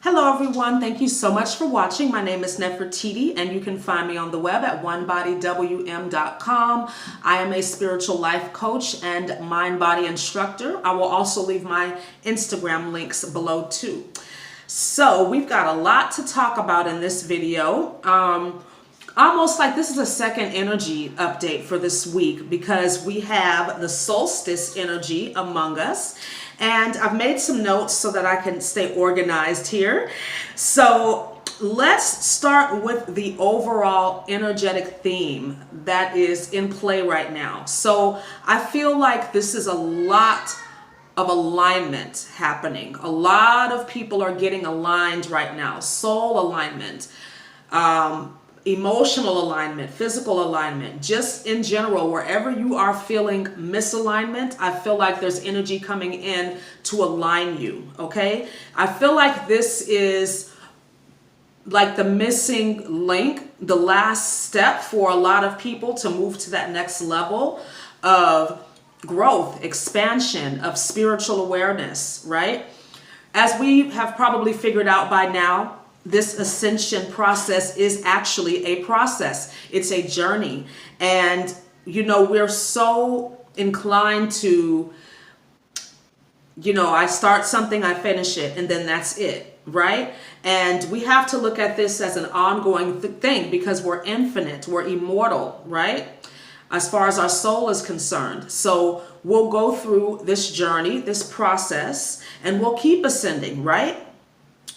Hello everyone, thank you so much for watching. My name is Neferititi and you can find me on the web at onebodywm.com. I am a spiritual life coach and mind-body instructor. I will also leave my Instagram links below too. So we've got a lot to talk about in this video. Almost like this is a second energy update for this week because we have the solstice energy among us. And I've made some notes so that I can stay organized here. So let's start with the overall energetic theme that is in play right now. So I feel like this is a lot of alignment happening. A lot of people are getting aligned right now. Soul alignment, emotional alignment, physical alignment, just in general, wherever you are feeling misalignment, I feel like there's energy coming in to align you, okay? I feel like this is like the missing link, the last step for a lot of people to move to that next level of growth, expansion, of spiritual awareness, right? As we have probably figured out by now, this ascension process is actually a process. It's a journey. And, you know, we're so inclined to, you know, I start something, I finish it, and then that's it, right? And we have to look at this as an ongoing thing because we're infinite, we're immortal, right? As far as our soul is concerned. So we'll go through this journey, this process, and we'll keep ascending, right?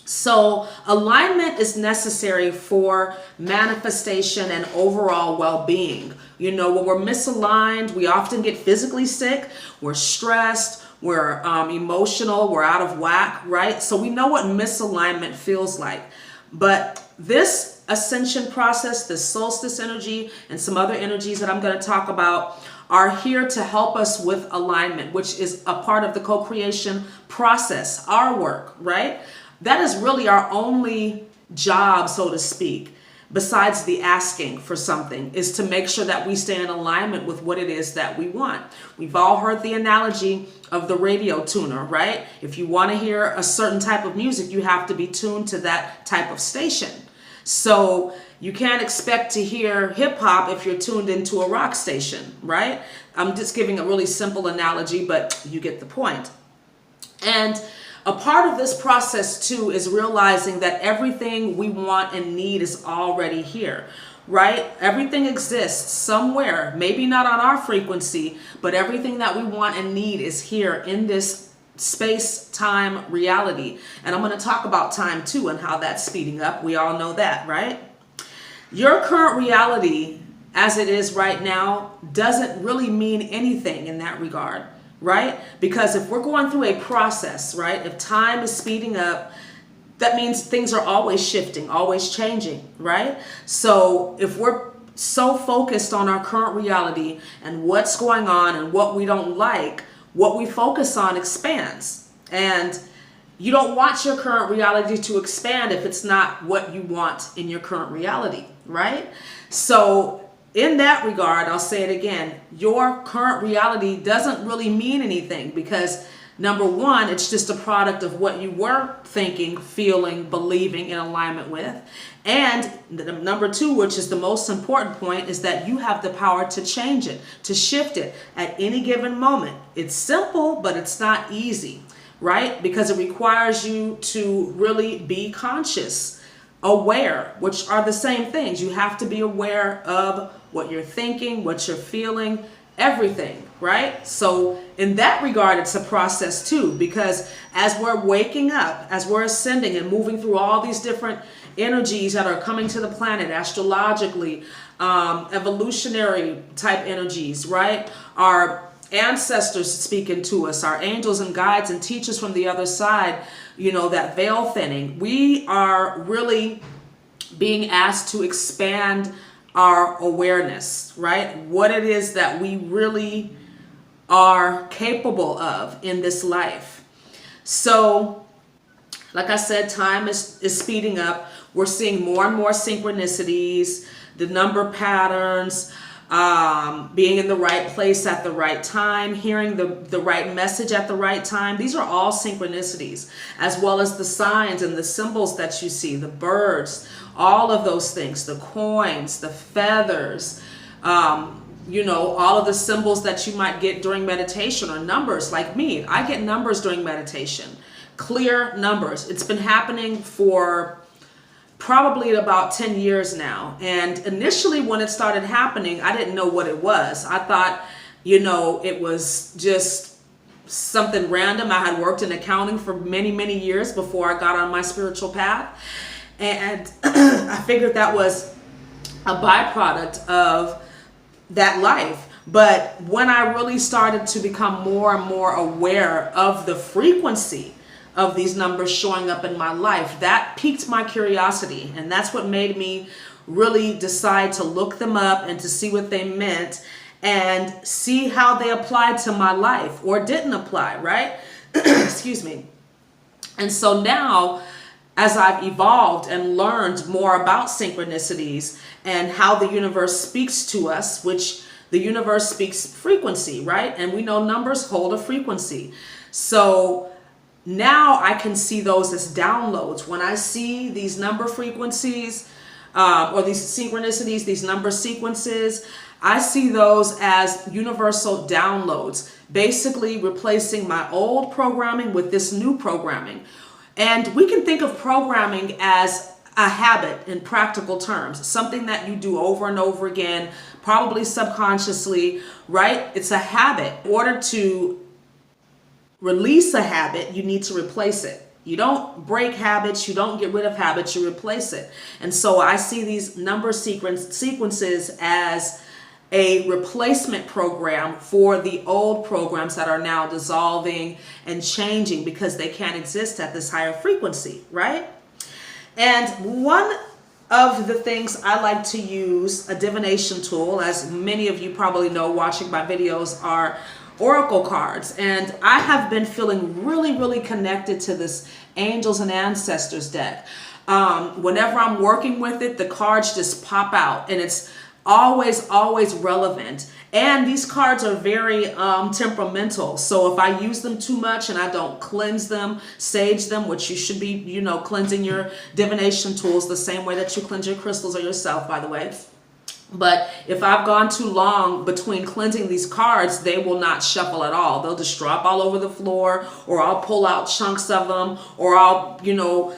So alignment is necessary for manifestation and overall well-being. You know, when we're misaligned, we often get physically sick, we're stressed, we're emotional, we're out of whack, right? So we know what misalignment feels like. But this ascension process, the solstice energy, and some other energies that I'm going to talk about are here to help us with alignment, which is a part of the co-creation process, our work, right? That is really our only job, so to speak, besides the asking for something, is to make sure that we stay in alignment with what it is that we want. We've all heard the analogy of the radio tuner, right? If you want to hear a certain type of music, you have to be tuned to that type of station. So you can't expect to hear hip hop if you're tuned into a rock station, right? I'm just giving a really simple analogy, but you get the point. And a part of this process too is realizing that everything we want and need is already here, right? Everything exists somewhere, maybe not on our frequency, but everything that we want and need is here in this space-time reality. And I'm going to talk about time too and how that's speeding up. We all know that, right? Your current reality as it is right now doesn't really mean anything in that regard. Right? Because if we're going through a process, right? If time is speeding up, that means things are always shifting, always changing, right? So if we're so focused on our current reality and what's going on and what we don't like, what we focus on expands. And you don't want your current reality to expand if it's not what you want in your current reality, right? So in that regard, I'll say it again, your current reality doesn't really mean anything because number one, it's just a product of what you were thinking, feeling, believing in alignment with. And number two, which is the most important point, is that you have the power to change it, to shift it at any given moment. It's simple, but it's not easy, right? Because it requires you to really be conscious, aware, which are the same things. You have to be aware of what you're thinking, what you're feeling, everything, right? So in that regard, it's a process too, because as we're waking up, as we're ascending and moving through all these different energies that are coming to the planet astrologically, evolutionary type energies, right? Our ancestors speaking to us, our angels and guides and teachers from the other side, you know, that veil thinning. We are really being asked to expand our awareness, right? What it is that we really are capable of in this life. So, like I said, time is speeding up. We're seeing more and more synchronicities, the number patterns, being in the right place at the right time, hearing the right message at the right time. These are all synchronicities, as well as the signs and the symbols that you see, the birds, all of those things, the coins, the feathers, you know, all of the symbols that you might get during meditation, or numbers. Like me, I get numbers during meditation, clear numbers. It's been happening for probably about 10 years now. And initially when it started happening, I didn't know what it was. I thought, you know, it was just something random. I had worked in accounting for many, many years before I got on my spiritual path. And I figured that was a byproduct of that life. But when I really started to become more and more aware of the frequency of these numbers showing up in my life, that piqued my curiosity. And that's what made me really decide to look them up and to see what they meant and see how they applied to my life or didn't apply, right? Excuse me. And so now, as I've evolved and learned more about synchronicities and how the universe speaks to us, which the universe speaks frequency, right? And we know numbers hold a frequency. So now I can see those as downloads. When I see these number frequencies or these synchronicities, these number sequences, I see those as universal downloads, basically replacing my old programming with this new programming. And we can think of programming as a habit in practical terms, something that you do over and over again, probably subconsciously, right? It's a habit. In order to release a habit, you need to replace it. You don't break habits, you don't get rid of habits, you replace it. And so I see these number sequences as a replacement program for the old programs that are now dissolving and changing because they can't exist at this higher frequency, right? And one of the things I like to use, a divination tool, as many of you probably know watching my videos, are oracle cards. And I have been feeling really, really connected to this Angels and Ancestors deck. Whenever I'm working with it, the cards just pop out, and it's always relevant. And these cards are very temperamental. So if I use them too much and I don't cleanse them, sage them, which you should be, you know, cleansing your divination tools the same way that you cleanse your crystals or yourself, by the way. But if I've gone too long between cleansing these cards, they will not shuffle at all. They'll just drop all over the floor, or I'll pull out chunks of them, or I'll, you know,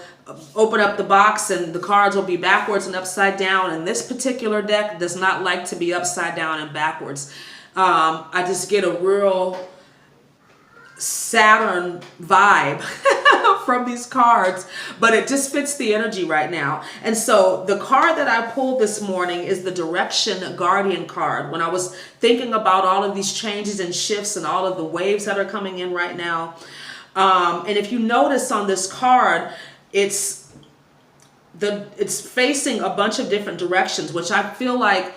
open up the box and the cards will be backwards and upside down. And this particular deck does not like to be upside down and backwards. I just get a real Saturn vibe from these cards, but it just fits the energy right now. And so the card that I pulled this morning is the Direction Guardian card. When I was thinking about all of these changes and shifts and all of the waves that are coming in right now, and if you notice on this card, it's facing a bunch of different directions, which I feel like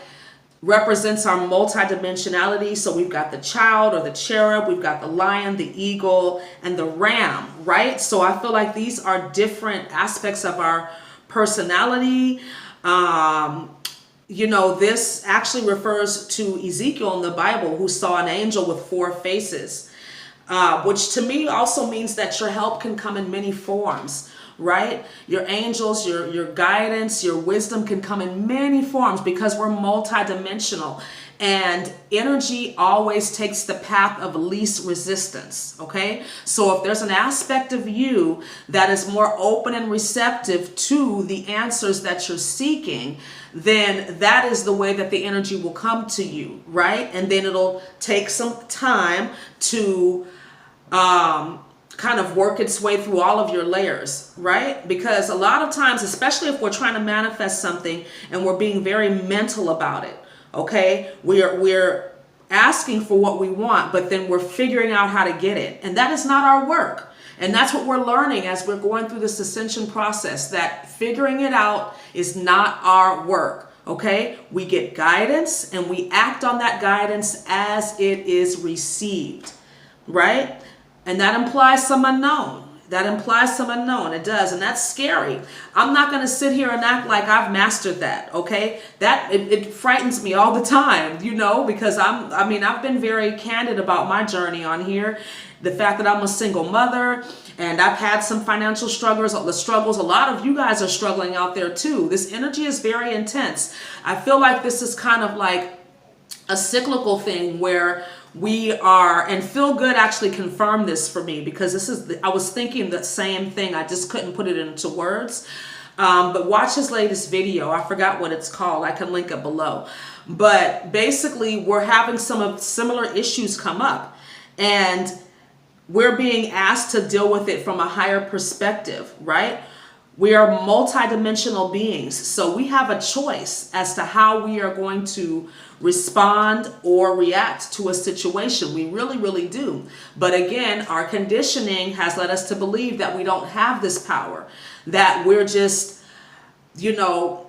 represents our multidimensionality. So we've got the child or the cherub, we've got the lion, the eagle, and the ram, right? So I feel like these are different aspects of our personality. You know, this actually refers to Ezekiel in the Bible, who saw an angel with 4 faces, which to me also means that your help can come in many forms. Right? Your angels, your guidance, your wisdom can come in many forms because we're multidimensional, and energy always takes the path of least resistance. Okay. So if there's an aspect of you that is more open and receptive to the answers that you're seeking, then that is the way that the energy will come to you. Right. And then it'll take some time to, kind of work its way through all of your layers, right? Because a lot of times, especially if we're trying to manifest something and we're being very mental about it, okay, we're asking for what we want, but then we're figuring out how to get it, and that is not our work. And that's what we're learning as we're going through this ascension process, that figuring it out is not our work. Okay, we get guidance and we act on that guidance as it is received, right? And that implies some unknown. That implies some unknown. It does. And that's scary. I'm not going to sit here and act like I've mastered that. Okay. It frightens me all the time, you know, because I've been very candid about my journey on here. The fact that I'm a single mother and I've had some financial struggles. A lot of you guys are struggling out there too. This energy is very intense. I feel like this is kind of like a cyclical thing where we are, and Feel Good actually confirmed this for me, because I was thinking the same thing. I just couldn't put it into words. But watch his latest video. I forgot what it's called. I can link it below. But basically, we're having some of similar issues come up, and we're being asked to deal with it from a higher perspective, right? We are multidimensional beings, so we have a choice as to how we are going to respond or react to a situation. We really, really do. But again, our conditioning has led us to believe that we don't have this power, that we're just, you know,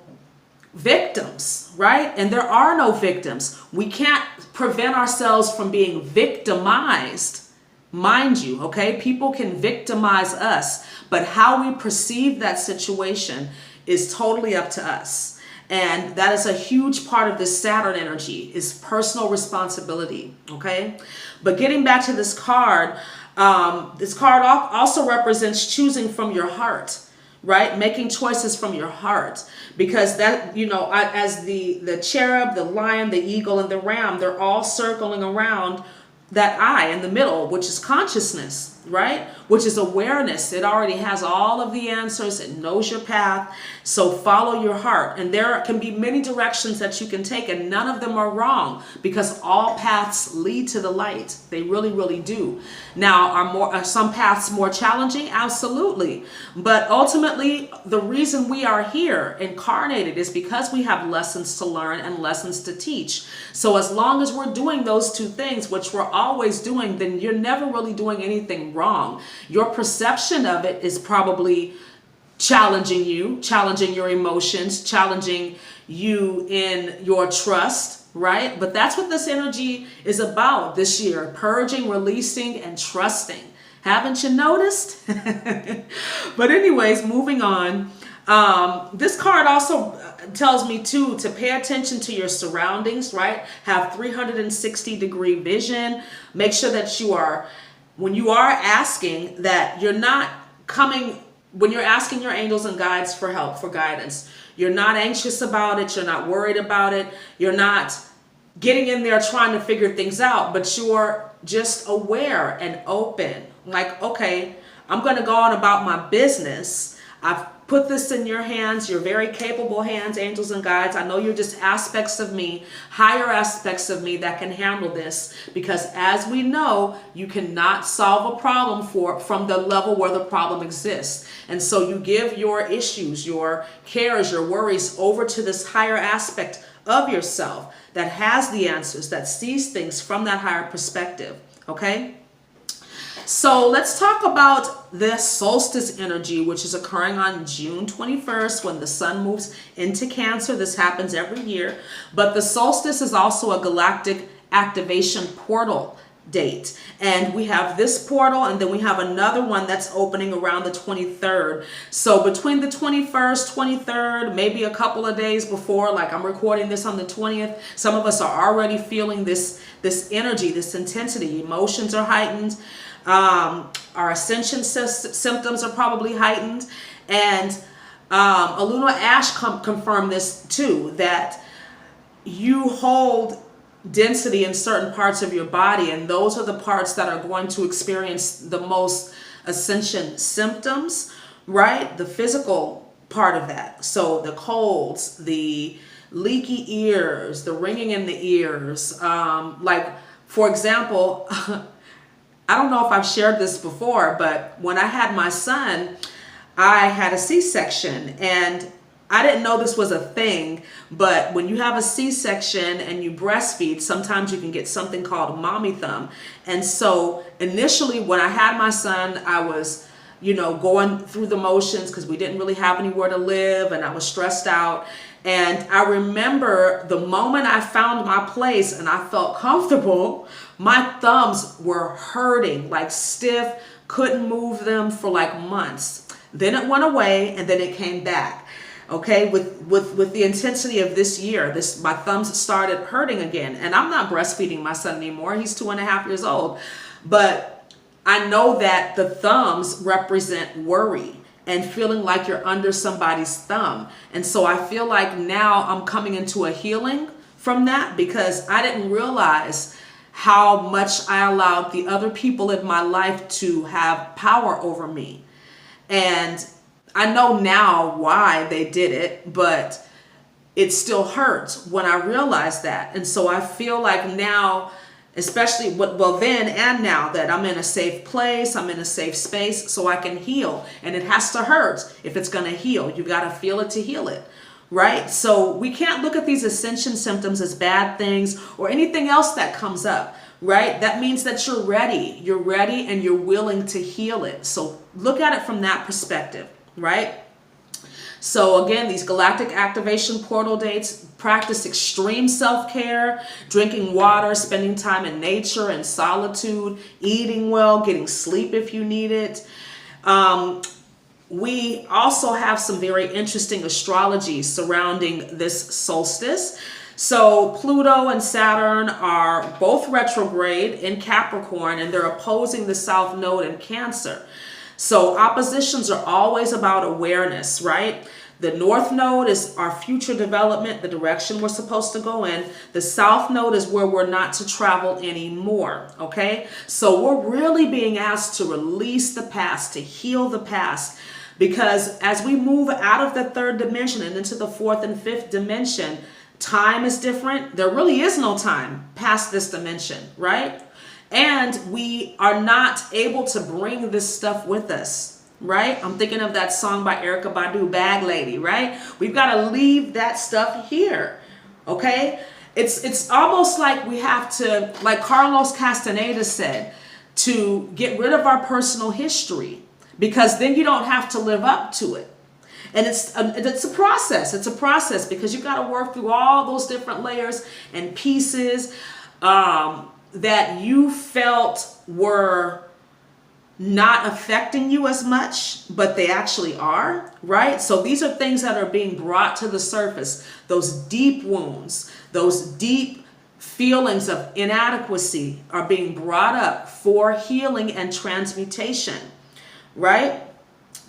victims, right? And there are no victims. We can't prevent ourselves from being victimized. Mind you, okay? People can victimize us, but how we perceive that situation is totally up to us. And that is a huge part of this Saturn energy, is personal responsibility, okay? But getting back to this card also represents choosing from your heart, right? Making choices from your heart, because that, you know, as the cherub, the lion, the eagle, and the ram, they're all circling around that eye in the middle, which is consciousness, right? Which is awareness. It already has all of the answers. It knows your path. So follow your heart. And there can be many directions that you can take, and none of them are wrong, because all paths lead to the light. They really, really do. Now, are some paths more challenging? Absolutely. But ultimately, the reason we are here incarnated is because we have lessons to learn and lessons to teach. So as long as we're doing those two things, which we're always doing, then you're never really doing anything wrong. Your perception of it is probably challenging you, challenging your emotions, challenging you in your trust, right? But that's what this energy is about this year: purging, releasing, and trusting. Haven't you noticed? But anyways, moving on. This card also tells me too to pay attention to your surroundings, right? Have 360-degree vision. Make sure that you are, when you are asking, that you're not coming, when you're asking your angels and guides for help, for guidance, you're not anxious about it. You're not worried about it. You're not getting in there trying to figure things out, but you're just aware and open. Like, okay, I'm going to go on about my business. I've put this in your hands, your very capable hands, angels and guides. I know you're just aspects of me, higher aspects of me that can handle this, because as we know, you cannot solve a problem from the level where the problem exists. And so you give your issues, your cares, your worries over to this higher aspect of yourself that has the answers, that sees things from that higher perspective, okay? So let's talk about this solstice energy, which is occurring on June 21st when the sun moves into Cancer. This happens every year. But the solstice is also a galactic activation portal date. And we have this portal, and then we have another one that's opening around the 23rd. So between the 21st, 23rd, maybe a couple of days before, like I'm recording this on the 20th, some of us are already feeling this energy, this intensity. Emotions are heightened. Our ascension symptoms are probably heightened, and Aluna Ash confirmed this too, that you hold density in certain parts of your body, and those are the parts that are going to experience the most ascension symptoms, right? The physical part of that. So the colds, the leaky ears, the ringing in the ears, like for example, I don't know if I've shared this before, but when I had my son, I had a C-section, and I didn't know this was a thing, but when you have a C-section and you breastfeed, sometimes you can get something called mommy thumb. And so initially when I had my son, I was, you know, going through the motions because we didn't really have anywhere to live, and I was stressed out. And I remember the moment I found my place and I felt comfortable my thumbs were hurting, like stiff, couldn't move them for like months. Then it went away and then it came back. Okay, with the intensity of this year, my thumbs started hurting again. And I'm not breastfeeding my son anymore. He's 2.5 years old. But I know that the thumbs represent worry and feeling like you're under somebody's thumb. And so I feel like now I'm coming into a healing from that, because I didn't realize how much I allowed the other people in my life to have power over me. And I know now why they did it, but it still hurts when I realize that. And so I feel like now, especially then and now, that I'm in a safe place, I'm in a safe space, so I can heal. And it has to hurt if it's going to heal. You got to feel it to heal it, right? So we can't look at these ascension symptoms as bad things or anything else that comes up, right? That means that you're ready. You're ready and you're willing to heal it. So look at it from that perspective, right? So again, these galactic activation portal dates, practice extreme self-care, drinking water, spending time in nature and solitude, eating well, getting sleep if you need it. We also have some very interesting astrology surrounding this solstice. So Pluto and Saturn are both retrograde in Capricorn, and they're opposing the South Node in Cancer. So oppositions are always about awareness, right? The North Node is our future development, the direction we're supposed to go in. The South Node is where we're not to travel anymore, okay? So we're really being asked to release the past, to heal the past, because as we move out of the third dimension and into the fourth and fifth dimension, time is different. There really is no time past this dimension, right? And we are not able to bring this stuff with us, right? I'm thinking of that song by Erykah Badu, Bag Lady, right? We've got to leave that stuff here, okay? It's almost like we have to, like Carlos Castaneda said, to get rid of our personal history, because then you don't have to live up to it. And it's a process. It's a process, because you've got to work through all those different layers and pieces that you felt were not affecting you as much, but they actually are, right? So these are things that are being brought to the surface. Those deep wounds, those deep feelings of inadequacy are being brought up for healing and transmutation, right?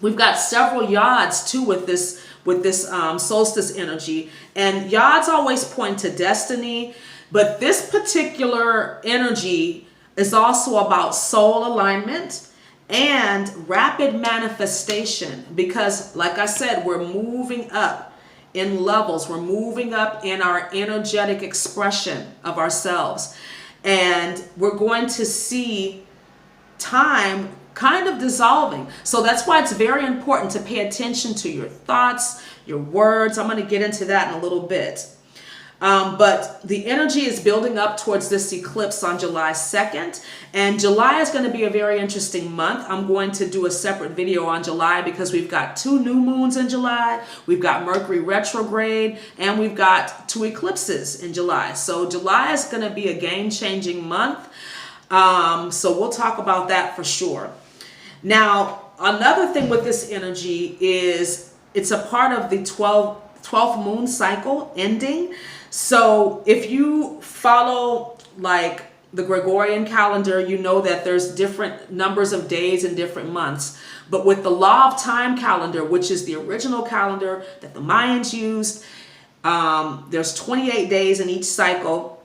We've got several yods too with this solstice energy, and yods always point to destiny, but this particular energy is also about soul alignment and rapid manifestation, because like I said, we're moving up in levels, we're moving up in our energetic expression of ourselves, and we're going to see time kind of dissolving. So that's why it's very important to pay attention to your thoughts, your words. I'm going to get into that in a little bit. But the energy is building up towards this eclipse on July 2nd. And July is going to be a very interesting month. I'm going to do a separate video on July, because we've got 2 new moons in July. We've got Mercury retrograde, and we've got 2 eclipses in July. So July is going to be a game-changing month. So we'll talk about that for sure. Now, another thing with this energy is it's a part of the 12th moon cycle ending. So if you follow like the Gregorian calendar, you know that there's different numbers of days in different months. But with the law of time calendar, which is the original calendar that the Mayans used, there's 28 days in each cycle.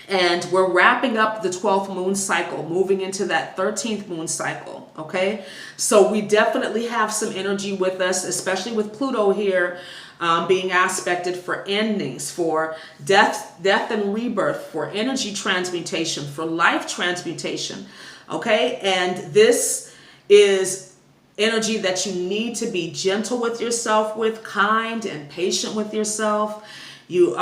And we're wrapping up the 12th moon cycle, moving into that 13th moon cycle, okay? So we definitely have some energy with us, especially with Pluto here being aspected for endings, for death and rebirth, for energy transmutation, for life transmutation, okay? And this is energy that you need to be gentle with yourself with, kind and patient with yourself. You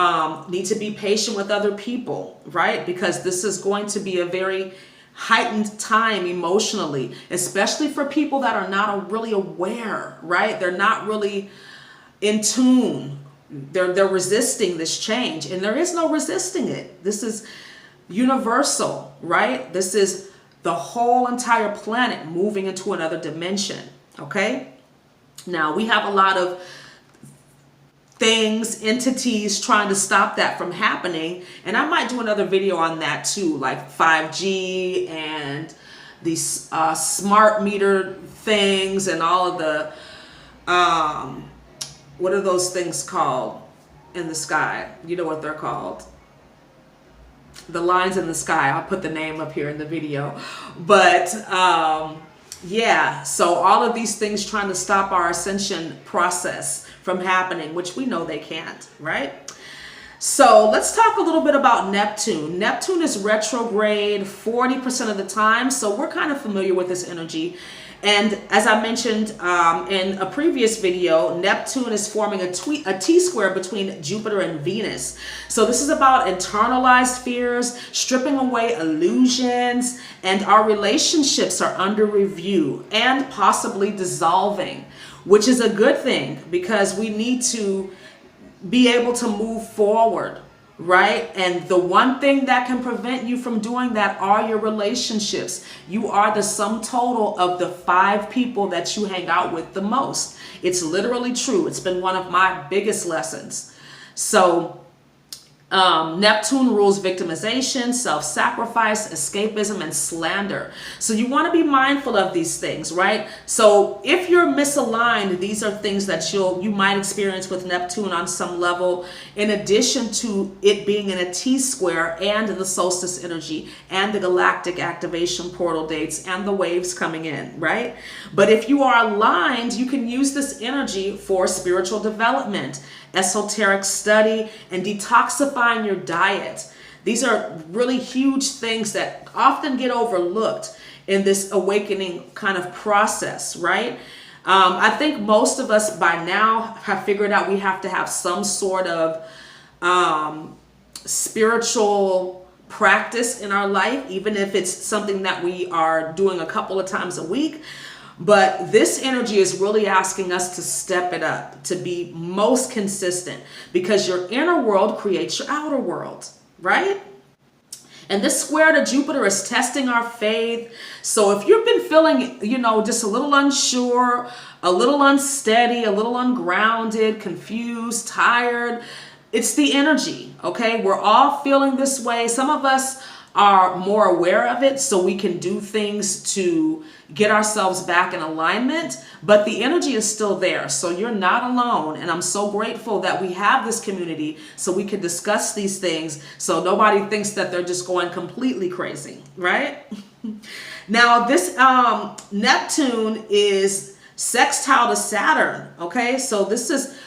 need to be patient with other people, right? Because this is going to be a very heightened time emotionally, especially for people that are not really aware, right? They're not really in tune. They're resisting this change, and there is no resisting it. This is universal, right? This is the whole entire planet moving into another dimension, okay? Now, we have a lot of things, entities trying to stop that from happening. And I might do another video on that too, like 5G and these smart meter things and all of the, what are those things called in the sky? You know what they're called. The lines in the sky. I'll put the name up here in the video. But yeah, so all of these things trying to stop our ascension process from happening, which we know they can't, right? So let's talk a little bit about Neptune. Neptune is retrograde 40% of the time, so we're kind of familiar with this energy. And as I mentioned in a previous video, Neptune is forming a T-square between Jupiter and Venus. So this is about internalized fears, stripping away illusions, and our relationships are under review and possibly dissolving, which is a good thing because we need to be able to move forward, right? And the one thing that can prevent you from doing that are your relationships. You are the sum total of the 5 people that you hang out with the most. It's literally true. It's been one of my biggest lessons. So Neptune rules victimization, self-sacrifice, escapism, and slander. So you want to be mindful of these things, right? So if you're misaligned, these are things that you might experience with Neptune on some level, in addition to it being in a T-square and the solstice energy and the galactic activation portal dates and the waves coming in, right? But if you are aligned, you can use this energy for spiritual development, esoteric study, and detoxifying your diet. These are really huge things that often get overlooked in this awakening kind of process, right? I think most of us by now have figured out we have to have some sort of spiritual practice in our life, even if it's something that we are doing a couple of times a week. But this energy is really asking us to step it up, to be most consistent, because your inner world creates your outer world, right? And this square to Jupiter is testing our faith. So if you've been feeling, just a little unsure, a little unsteady, a little ungrounded, confused, tired, it's the energy, okay? We're all feeling this way. Some of us are more aware of it, so we can do things to get ourselves back in alignment, but the energy is still there. So you're not alone. And I'm so grateful that we have this community so we can discuss these things so nobody thinks that they're just going completely crazy, right? Now, this Neptune is sextile to Saturn, okay? So this is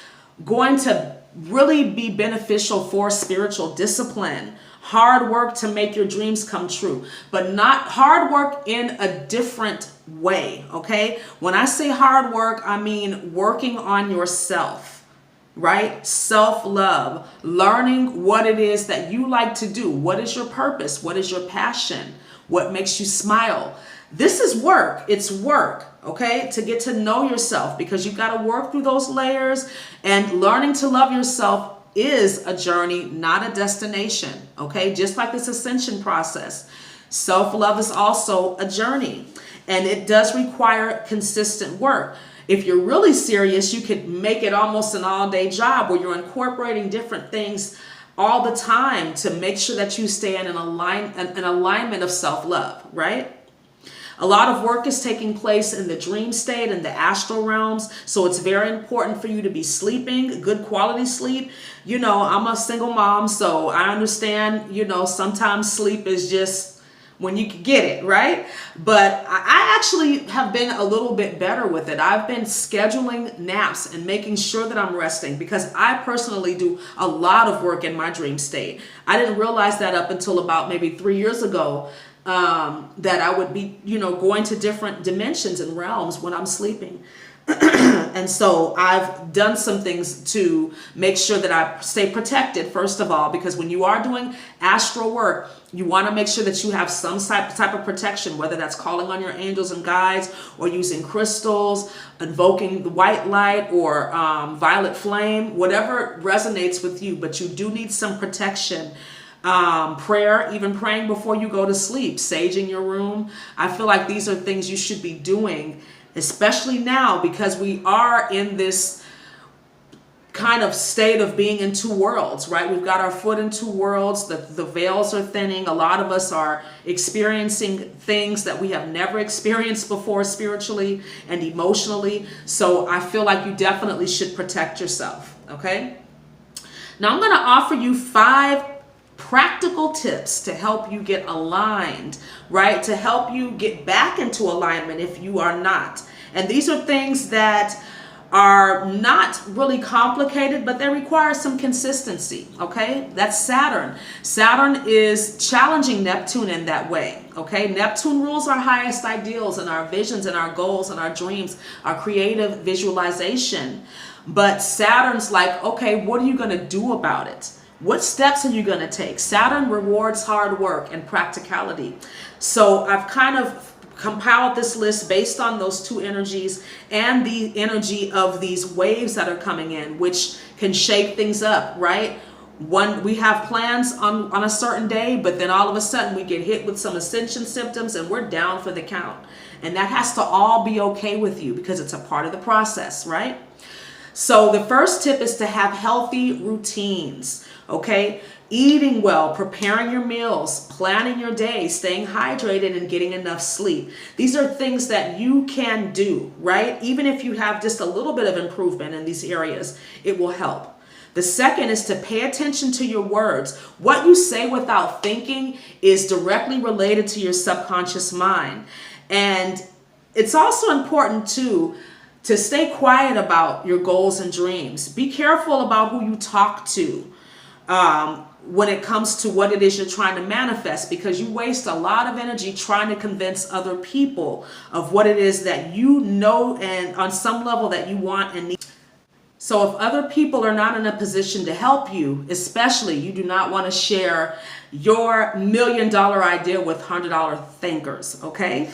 going to really be beneficial for spiritual discipline. Hard work to make your dreams come true, but not hard work in a different way, okay? When I say hard work, I mean working on yourself, right? Self-love, learning what it is that you like to do. What is your purpose? What is your passion? What makes you smile? This is work. It's work, okay? To get to know yourself, because you got to work through those layers, and learning to love yourself is a journey, not a destination, okay? Just like this ascension process. Self-love is also a journey, and it does require consistent work. If you're really serious, you could make it almost an all-day job where you're incorporating different things all the time to make sure that you stay in an alignment of self-love, right? A lot of work is taking place in the dream state and the astral realms. So it's very important for you to be sleeping, good quality sleep. I'm a single mom, so I understand, sometimes sleep is just when you can get it, right? But I actually have been a little bit better with it. I've been scheduling naps and making sure that I'm resting, because I personally do a lot of work in my dream state. I didn't realize that up until about maybe 3 years ago. That I would be, going to different dimensions and realms when I'm sleeping. And so I've done some things to make sure that I stay protected, first of all, because when you are doing astral work, you want to make sure that you have some type of protection, whether that's calling on your angels and guides, or using crystals, invoking the white light, or violet flame, whatever resonates with you. But you do need some protection prayer, even praying before you go to sleep, saging your room. I feel like these are things you should be doing, especially now, because we are in this kind of state of being in two worlds, right? We've got our foot in two worlds. The veils are thinning. A lot of us are experiencing things that we have never experienced before spiritually and emotionally. So I feel like you definitely should protect yourself, okay? Now I'm going to offer you 5 practical tips to help you get aligned, right? To help you get back into alignment if you are not. And these are things that are not really complicated, but they require some consistency, okay? That's Saturn. Saturn is challenging Neptune in that way, okay? Neptune rules our highest ideals and our visions and our goals and our dreams, our creative visualization. But Saturn's like, okay, what are you going to do about it? What steps are you going to take? Saturn rewards hard work and practicality. So I've kind of compiled this list based on those 2 energies and the energy of these waves that are coming in, which can shake things up, right? We have plans on a certain day, but then all of a sudden we get hit with some ascension symptoms and we're down for the count. And that has to all be okay with you because it's a part of the process, right? So the first tip is to have healthy routines, okay? Eating well, preparing your meals, planning your day, staying hydrated, and getting enough sleep. These are things that you can do, right? Even if you have just a little bit of improvement in these areas, it will help. The second is to pay attention to your words. What you say without thinking is directly related to your subconscious mind. And it's also important too to stay quiet about your goals and dreams. Be careful about who you talk to when it comes to what it is you're trying to manifest, because you waste a lot of energy trying to convince other people of what it is that you know and on some level that you want and need. So if other people are not in a position to help you, especially, you do not want to share your $1 million idea with $100 thinkers, okay?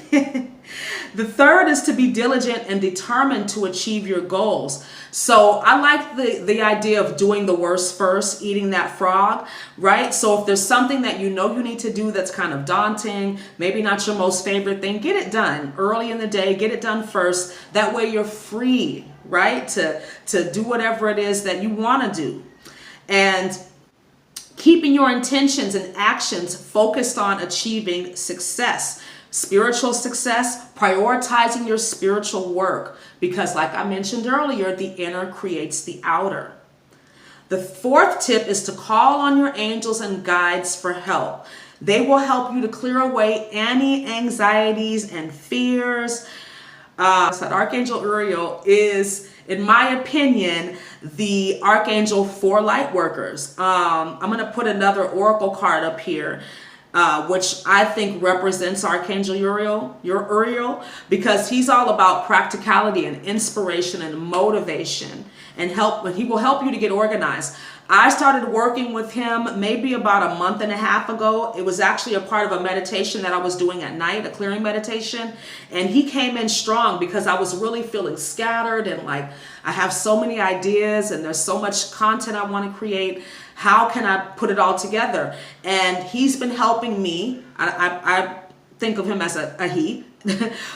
The third is to be diligent and determined to achieve your goals. So I like the idea of doing the worst first, eating that frog, right? So if there's something that you know you need to do that's kind of daunting, maybe not your most favorite thing, get it done early in the day, get it done first. That way you're free, right? To do whatever it is that you want to do. And keeping your intentions and actions focused on achieving success. Spiritual success, prioritizing your spiritual work, because like I mentioned earlier, the inner creates the outer. The fourth tip is to call on your angels and guides for help. They will help you to clear away any anxieties and fears. So Archangel Uriel is, in my opinion, the archangel for light workers. I'm going to put another oracle card up here, which I think represents Archangel Uriel, because he's all about practicality and inspiration and motivation and help. He will help you to get organized. I started working with him maybe about a month and a half ago. It was actually a part of a meditation that I was doing at night, a clearing meditation. And he came in strong because I was really feeling scattered and like I have so many ideas and there's so much content I want to create. How can I put it all together? And he's been helping me. I think of him as a he.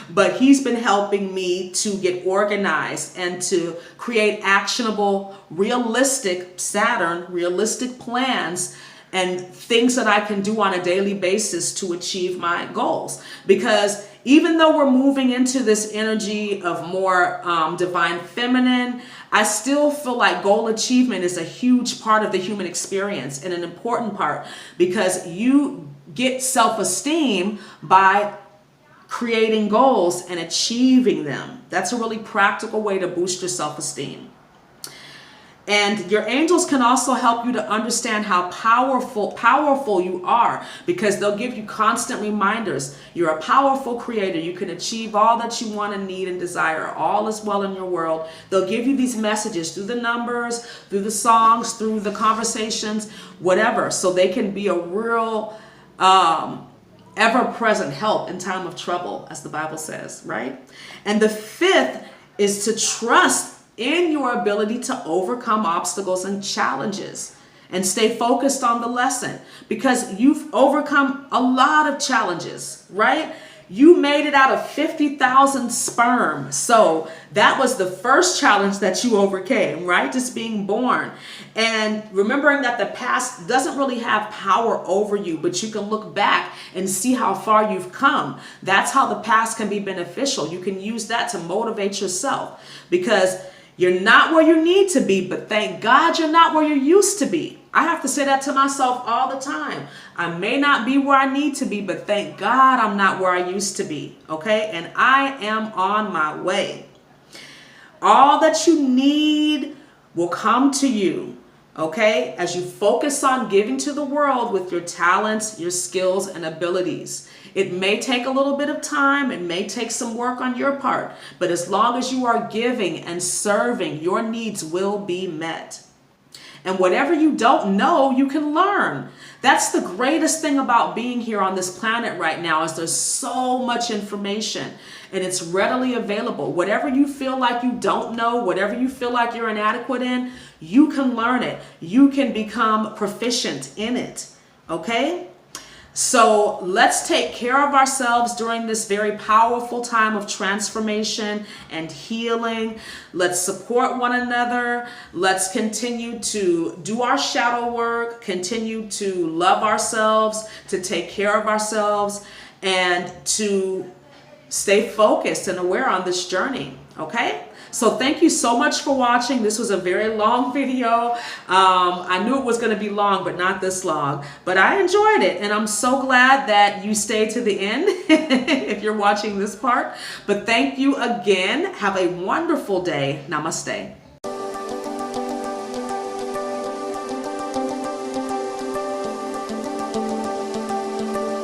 But he's been helping me to get organized and to create actionable, realistic plans and things that I can do on a daily basis to achieve my goals. Because even though we're moving into this energy of more divine feminine, I still feel like goal achievement is a huge part of the human experience and an important part, because you get self-esteem by creating goals and achieving them. That's a really practical way to boost your self-esteem. And your angels can also help you to understand how powerful you are, because they'll give you constant reminders. You're a powerful creator. You can achieve all that you want and need and desire. All is well in your world. They'll give you these messages through the numbers, through the songs, through the conversations, whatever. So they can be a real ever-present help in time of trouble, as the Bible says, right? And the fifth is to trust in your ability to overcome obstacles and challenges. and stay focused on the lesson, because you've overcome a lot of challenges, right? You made it out of 50,000 sperm. So that was the first challenge that you overcame, right? Just being born. And remembering that the past doesn't really have power over you, but you can look back and see how far you've come. That's how the past can be beneficial. You can use that to motivate yourself, because you're not where you need to be, but thank God you're not where you used to be. I have to say that to myself all the time. I may not be where I need to be, but thank God I'm not where I used to be, okay? And I am on my way. All that you need will come to you, okay? As you focus on giving to the world with your talents, your skills, and abilities. It may take a little bit of time. It may take some work on your part, but as long as you are giving and serving, your needs will be met. And whatever you don't know, you can learn. That's the greatest thing about being here on this planet right now, is there's so much information and it's readily available. Whatever you feel like you don't know, whatever you feel like you're inadequate in, you can learn it. You can become proficient in it, okay? So let's take care of ourselves during this very powerful time of transformation and healing. Let's support one another. Let's continue to do our shadow work, continue to love ourselves, to take care of ourselves, and to stay focused and aware on this journey, okay? So thank you so much for watching. This was a very long video. I knew it was going to be long, but not this long. But I enjoyed it, and I'm so glad that you stayed to the end if you're watching this part. But thank you again. Have a wonderful day. Namaste.